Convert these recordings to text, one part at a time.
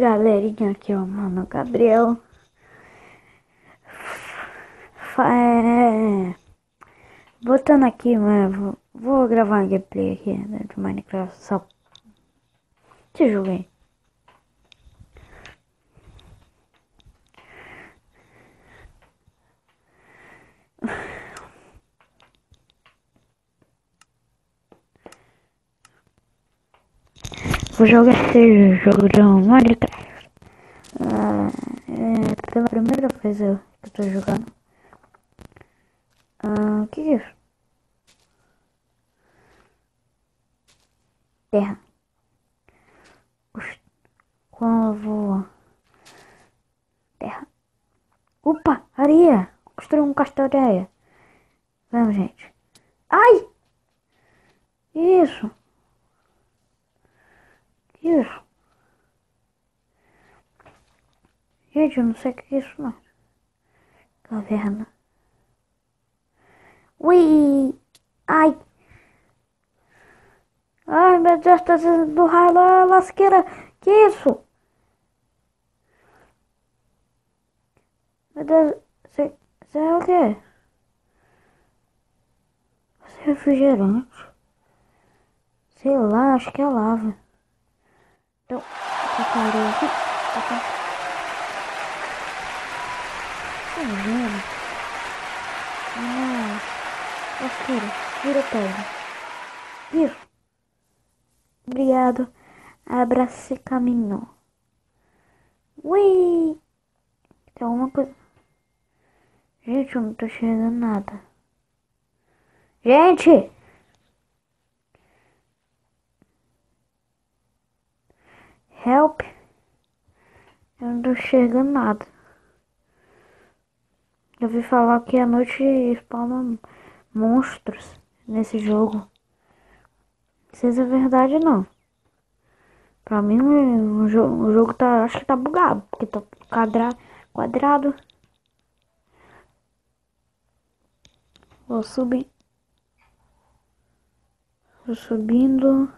galerinha, aqui é o Mano Gabriel. Voltando aqui, mano, vou gravar uma gameplay aqui, né, de Minecraft, só te joguei. Vou jogar esse jogo de Minecraft. Pela primeira vez que eu tô jogando. Que é isso? Terra. Quando eu vou... Terra. Opa, areia. Construir um castelo de areia. Vamos, gente. Ai! Isso. Isso. Gente, eu não sei o que é isso, não. Caverna. Ui! Ai! Ai, meu Deus, tá saindo raio lá, lasqueira. Que isso? Meu Deus, você é o quê? Você é refrigerante? Sei lá, acho que é lava. Então, tacarei aqui. Tá vendo? Lasqueira, vira pedra. Isso. Obrigado. Abraço e caminhou. Ui! Tem alguma coisa. Gente, eu não tô chegando nada. Gente! Help! Eu não tô enxergando nada. Eu ouvi falar que à noite spawnam monstros nesse jogo. Não sei se é verdade não. Pra mim o jogo tá. Acho que tá bugado. Porque tá quadrado. Vou subir. Vou subindo.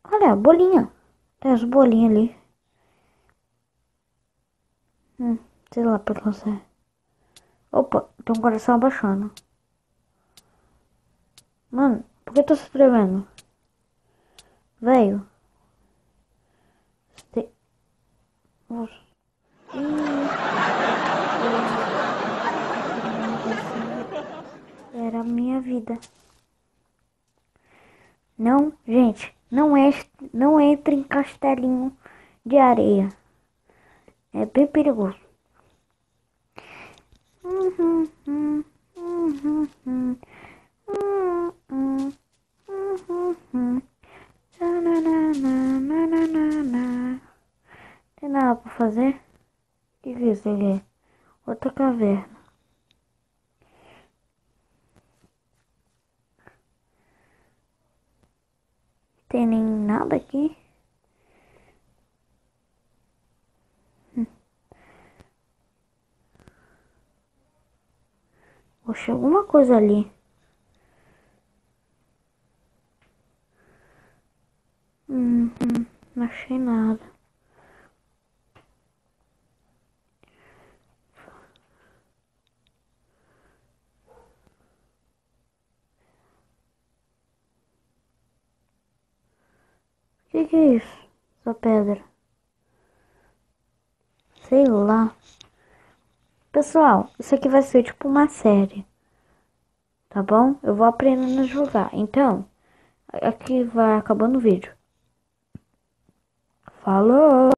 Olha, a bolinha. Tem as bolinhas ali. Sei lá pra você. Opa, tem um coração abaixando. Mano, por que eu tô se tremendo? Velho. Nossa. Era a minha vida. Não, gente, não entre em castelinho de areia. É bem perigoso. Tem nada pra fazer? O que é isso aqui? Outra caverna. Tem nem nada aqui. Oxe, alguma coisa ali. Não achei nada. O que é isso? Essa pedra. Sei lá. Pessoal, isso aqui vai ser tipo uma série. Tá bom? Eu vou aprendendo a jogar. Então, aqui vai acabando o vídeo. Falou!